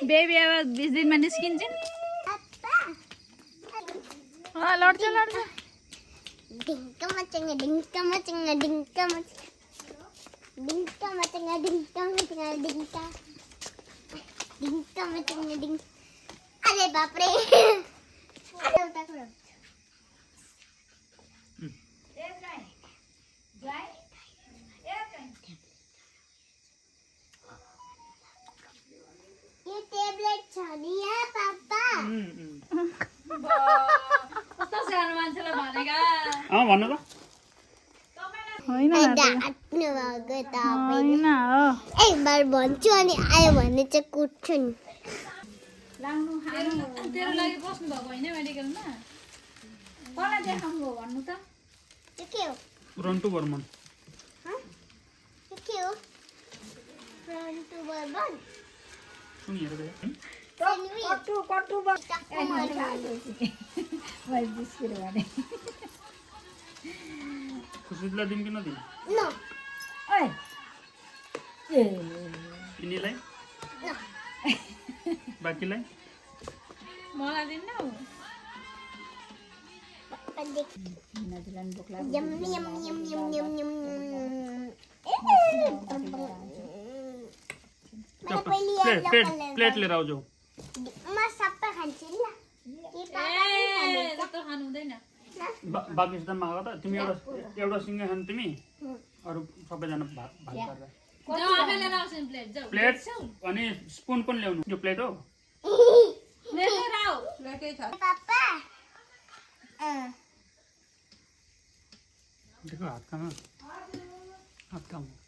baby अब 20 दिनमा निस्किन्छन् लड्छ लड्छ Dinka macanga dinka macanga dinka macanga dinka macanga dinka macanga dinka dinka macanga dinka अरे बाप रे अरे उठा करो ये टेबलेट छ नि है पापा कस्तो सानो मान्छेलाई भनेका भन्नु त होइन आफ्नो भएको त होइन हो एक बार भन्छु अनि आयो भने चाहिँ कुट्छु नि लाउनु खानु तेरो लागि बस्नु भएको होइन मेडिकलमा कसलाई देखाउनु भयो भन्नु त त्यो के हो रन्टु बर्मन त्यो के हो रन्टु बर्मन सुनिहेर दे कट्टु कट्टु भाइ बिस्किट भने खुसीलाई दिनु कि नदिनु नो ओइ ए यिनीलाई बाँकीलाई मलाई दिन्न हौ देख नदिलान भोक यम यम यम यम यम यम मलाई पहिले येलो प्लेट कलर प्लेट लिएर आऊ जाऊ म सबै खान्छु ल के पापा ए त्यस्तो खानु हुँदैन बाँकी त माग त तिमी एउटा सिङ्गै खानु तिमी अरू सबैजना भाग गरेर जाऊ आफैले लाउँछन् प्लेट जाऊ प्लेट अनि स्पुन पनि ल्याउनु यो प्लेट हो लिएर आऊ प्लेटै छ पापा देखो हात कहाँ हात कहाँ